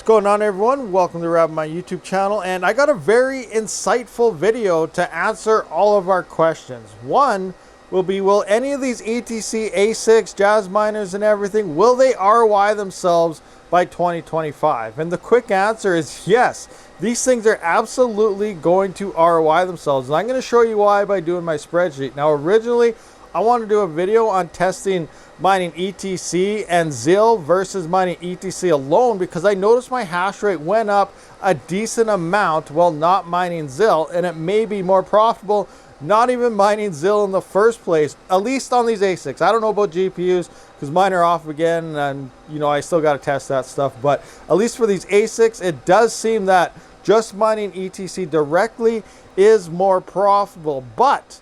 going on, everyone? Welcome to RabidMining YouTube channel, and I got a very insightful video to answer all of our questions. One will be, will any of these ETC, ASICs, jazz miners and everything, will they ROI themselves by 2025? And the quick answer is yes. These things are absolutely going to ROI themselves, and I'm going to show you why by doing my spreadsheet. Now, originally, I want to do a video on testing mining ETC and ZIL versus mining ETC alone, because I noticed my hash rate went up a decent amount while not mining ZIL, and it may be more profitable not even mining ZIL in the first place, at least on these ASICs. I don't know about GPUs because mine are off again, and I still got to test that stuff, but at least for these ASICs, it does seem that just mining ETC directly is more profitable. But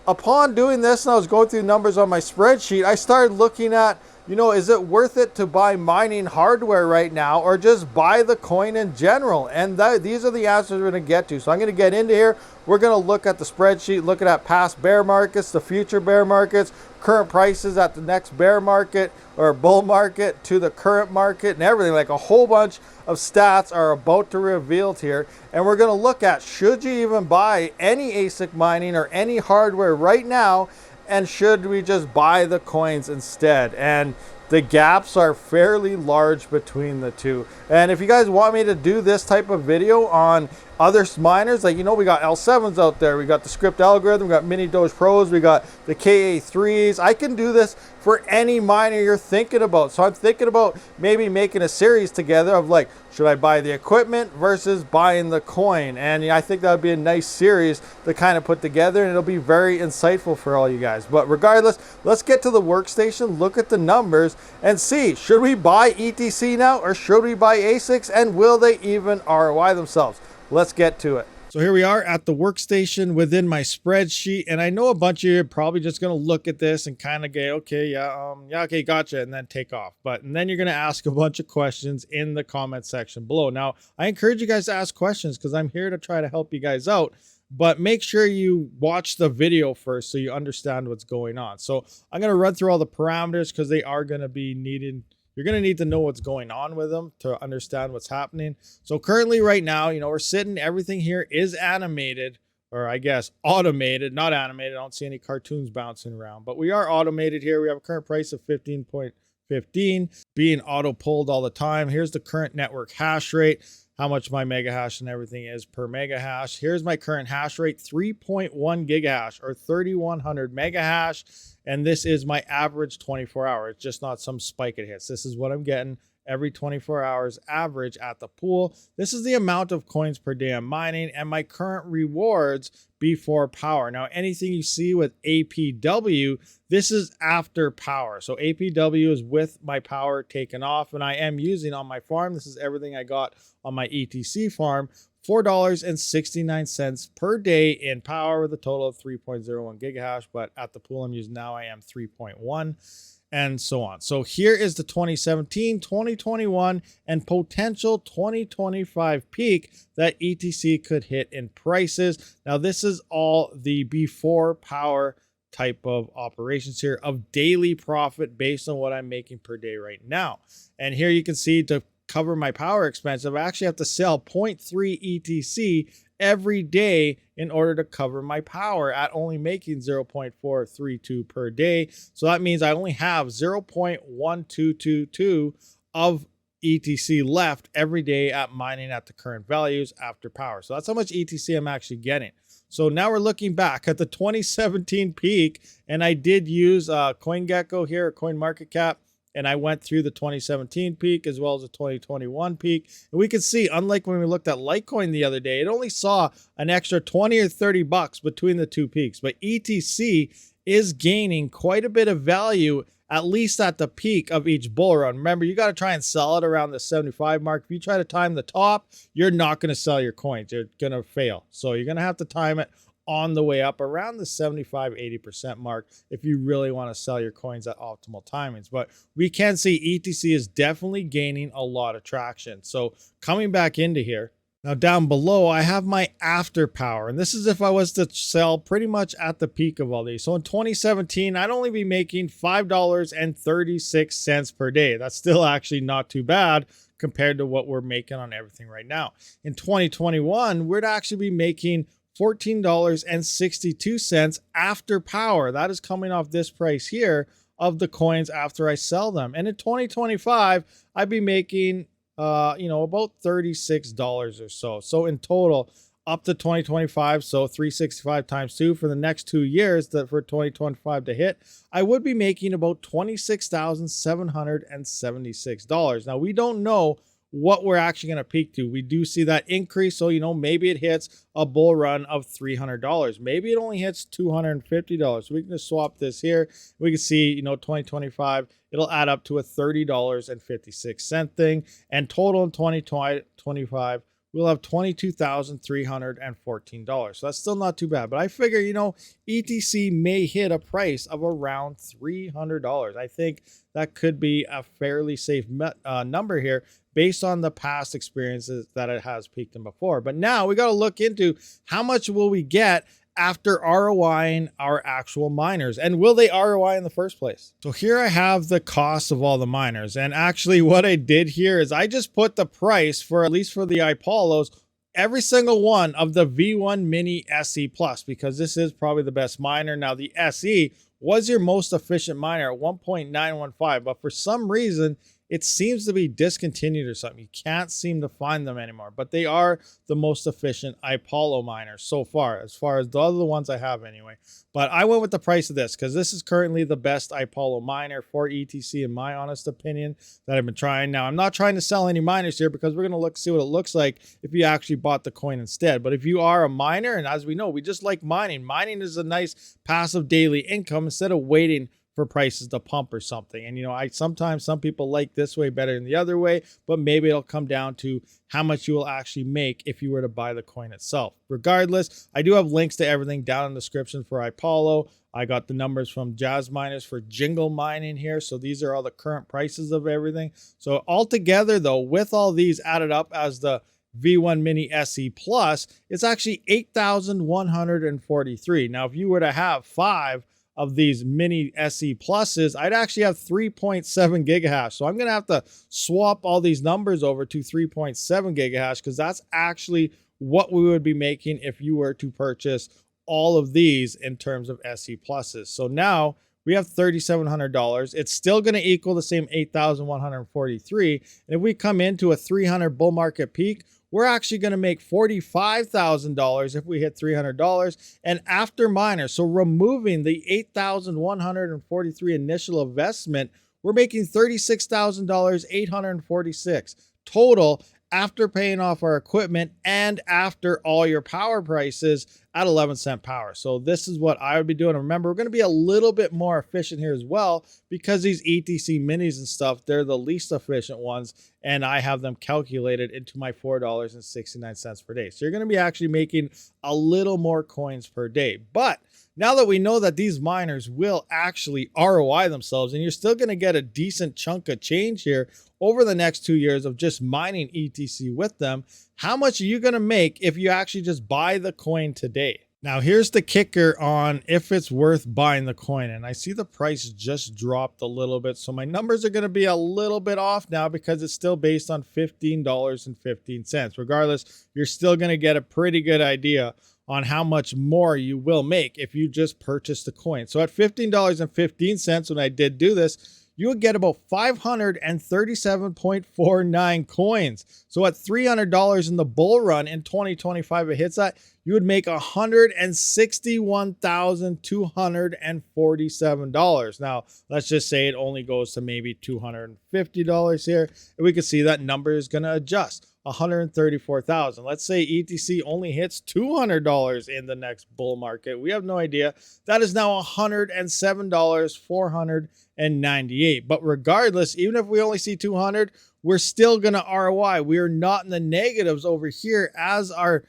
upon doing this, and I was going through numbers on my spreadsheet, I started looking at, is it worth it to buy mining hardware right now or just buy the coin in general? And these are the answers we're going to get to. So I'm going to get into here. We're going to look at the spreadsheet, looking at past bear markets, the future bear markets, current prices at the next bear market or bull market to the current market and everything. Like a whole bunch of stats are about to be revealed here. And we're going to look at, should you even buy any ASIC mining or any hardware right now? And should we just buy the coins instead? And the gaps are fairly large between the two. And if you guys want me to do this type of video on other miners, like, we got L7s out there, we got the script algorithm, we got mini Doge Pros, we got the KA3s. I can do this for any miner you're thinking about. So I'm thinking about maybe making a series together of, like, should I buy the equipment versus buying the coin? And I think that would be a nice series to kind of put together, and it'll be very insightful for all you guys. But regardless, let's get to the workstation, look at the numbers, and see, should we buy ETC now or should we buy ASICs, and will they even ROI themselves? Let's get to it. So here we are at the workstation within my spreadsheet, and I know a bunch of you are probably just going to look at this and kind of go, okay, okay, gotcha, and then take off. And then you're going to ask a bunch of questions in the comment section below. Now, I encourage you guys to ask questions because I'm here to try to help you guys out, but make sure you watch the video first so you understand what's going on. So I'm going to run through all the parameters because they are going to be needed. You're going to need to know what's going on with them to understand what's happening. So currently right now, we're sitting, everything here is animated, or I guess automated, not animated. I don't see any cartoons bouncing around, but we are automated here. We have a current price of 15.15 being auto pulled all the time. Here's the current network hash rate, how much my mega hash and everything is per mega hash. Here's my current hash rate, 3.1 gigahash or 3,100 mega hash. And this is my average 24 hours, just not some spike it hits. This is what I'm getting every 24 hours average at the pool. This is the amount of coins per day I'm mining and my current rewards before power. Now, anything you see with APW, this is after power. So APW is with my power taken off, and I am using on my farm. This is everything I got on my ETC farm. $4.69 per day in power with a total of 3.01 gigahash, but at the pool I'm using now, I am 3.1 and so on. So here is the 2017, 2021, and potential 2025 peak that ETC could hit in prices. Now, this is all the before power type of operations here of daily profit based on what I'm making per day right now. And here you can see, to cover my power expense, I actually have to sell 0.3 ETC every day in order to cover my power at only making 0.432 per day. So that means I only have 0.1222 of ETC left every day at mining at the current values after power. So that's how much ETC I'm actually getting. So now we're looking back at the 2017 peak, and I did use CoinGecko here, CoinMarketCap, and I went through the 2017 peak as well as the 2021 peak. And we could see, unlike when we looked at Litecoin the other day, it only saw an extra 20 or 30 bucks between the two peaks. But ETC is gaining quite a bit of value, at least at the peak of each bull run. Remember, you got to try and sell it around the 75 mark. If you try to time the top, you're not going to sell your coins. You're going to fail. So you're going to have to time it on the way up around the 75-80% mark if you really want to sell your coins at optimal timings. But we can see ETC is definitely gaining a lot of traction. So coming back into here, now down below, I have my after power, and this is if I was to sell pretty much at the peak of all these. So in 2017, I'd only be making $5.36 per day. That's still actually not too bad compared to what we're making on everything right now. In 2021, we'd actually be making $14.62 after power. That is coming off this price here of the coins after I sell them. And in 2025, I'd be making, about $36 or so. So in total, up to 2025, so 365 times 2 for the next 2 years that for 2025 to hit, I would be making about $26,776. Now, we don't know what we're actually going to peak to. We do see that increase. So, maybe it hits a bull run of $300. Maybe it only hits $250. So we can just swap this here. We can see, 2025, it'll add up to a $30.56 thing. And total in 2025, we'll have $22,314. So that's still not too bad. But I figure, ETC may hit a price of around $300. I think that could be a fairly safe number here based on the past experiences that it has peaked in before. But now we got to look into how much will we get after ROIing our actual miners, and will they ROI in the first place? So here I have the cost of all the miners, and actually what I did here is I just put the price for, at least for the Ipollos, every single one of the V1 Mini SE Plus, because this is probably the best miner. Now the SE was your most efficient miner at 1.915, but for some reason it seems to be discontinued or something. You can't seem to find them anymore, but they are the most efficient Ipollo miners so far as the other ones I have anyway. But I went with the price of this because this is currently the best Ipollo miner for ETC in my honest opinion that I've been trying. Now, I'm not trying to sell any miners here because we're going to see what it looks like if you actually bought the coin instead. But if you are a miner, and as we know, we just like mining. Mining is a nice passive daily income instead of waiting for prices to pump or something. And sometimes some people like this way better than the other way, but maybe it'll come down to how much you will actually make if you were to buy the coin itself. Regardless, I do have links to everything down in the description for Ipollo. I got the numbers from Jazz Miners for Jingle Mining here. So these are all the current prices of everything. So altogether though, with all these added up as the V1 Mini SE Plus, it's actually 8,143. Now, if you were to have 5 of these mini SE Pluses, I'd actually have 3.7 gigahash. So I'm going to have to swap all these numbers over to 3.7 gigahash because that's actually what we would be making if you were to purchase all of these in terms of SE Pluses. So now we have $3,700. It's still going to equal the same 8,143. And if we come into a 300 bull market peak, we're actually going to make $45,000 if we hit $300. And after miners, so removing the $8,143 initial investment, we're making $36,846 total after paying off our equipment and after all your power prices at 11-cent power. So this is what I would be doing. Remember, we're going to be a little bit more efficient here as well because these ETC minis and stuff, they're the least efficient ones, and I have them calculated into my $4.69 per day. So you're going to be actually making a little more coins per day. But now that we know that these miners will actually ROI themselves, and you're still going to get a decent chunk of change here over the next 2 years of just mining ETC with them, how much are you going to make if you actually just buy the coin today? Now, here's the kicker on if it's worth buying the coin. And I see the price just dropped a little bit. So my numbers are going to be a little bit off now because it's still based on $15.15. Regardless, you're still going to get a pretty good idea on how much more you will make if you just purchase the coin. So at $15.15, when I did do this, you would get about 537.49 coins. So at $300 in the bull run in 2025, it hits that, you would make $161,247. Now, let's just say it only goes to maybe $250 here. And we can see that number is going to adjust. 134,000. Let's say ETC only hits $200 in the next bull market. We have no idea. That is now $107,498. But regardless, even if we only see 200, we're still going to ROI. We are not in the negatives over here as our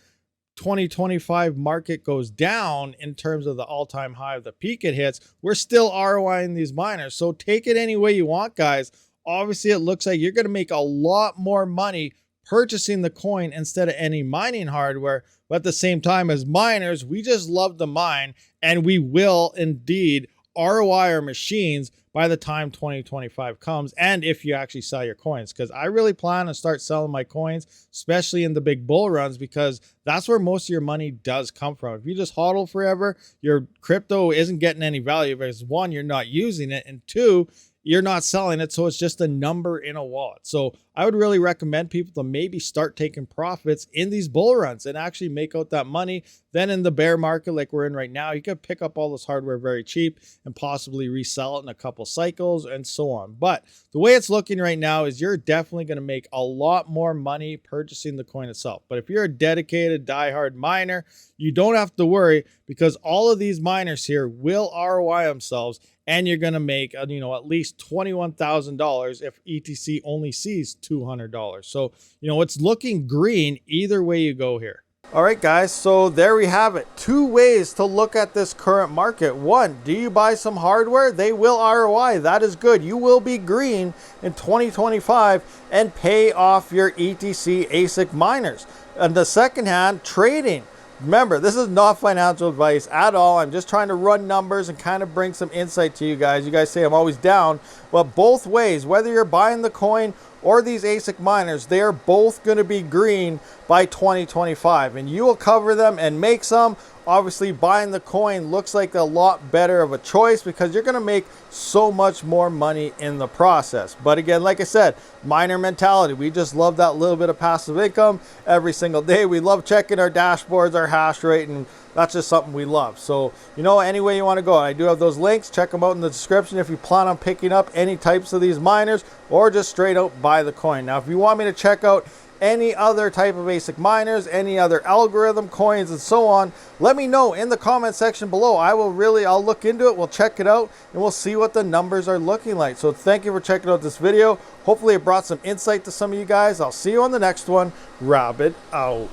2025 market goes down in terms of the all-time high of the peak it hits. We're still ROIing these miners. So take it any way you want, guys. Obviously, it looks like you're going to make a lot more money purchasing the coin instead of any mining hardware. But at the same time, as miners, we just love to mine, and we will indeed ROI our machines by the time 2025 comes, and if you actually sell your coins. Because I really plan to start selling my coins, especially in the big bull runs, because that's where most of your money does come from. If you just hodl forever, your crypto isn't getting any value because one, you're not using it, and two, you're not selling it, so it's just a number in a wallet. So I would really recommend people to maybe start taking profits in these bull runs and actually make out that money. Then in the bear market like we're in right now, you could pick up all this hardware very cheap and possibly resell it in a couple cycles and so on. But the way it's looking right now is you're definitely going to make a lot more money purchasing the coin itself. But if you're a dedicated diehard miner, you don't have to worry, because all of these miners here will ROI themselves, and you're going to make, at least $21,000 if ETC only sees $200. So, it's looking green either way you go here. All right, guys, so there we have it. Two ways to look at this current market. One, do you buy some hardware? They will ROI. That is good. You will be green in 2025 and pay off your ETC ASIC miners. And the second hand, trading. Remember, this is not financial advice at all. I'm just trying to run numbers and kind of bring some insight to you guys. You guys say I'm always down, but both ways, whether you're buying the coin or these ASIC miners, they are both going to be green by 2025, and you will cover them and make some. Obviously, buying the coin looks like a lot better of a choice because you're going to make so much more money in the process. But again, like I said, miner mentality. We just love that little bit of passive income every single day. We love checking our dashboards, our hash rate, and that's just something we love. So, any way you want to go, I do have those links. Check them out in the description if you plan on picking up any types of these miners or just straight out buy the coin. Now, if you want me to check out any other type of ASIC miners, any other algorithm coins and so on, let me know in the comment section below. I'll look into it, we'll check it out, and we'll see what the numbers are looking like. So thank you for checking out this video. Hopefully it brought some insight to some of you guys. I'll see you on the next one. Rabid out.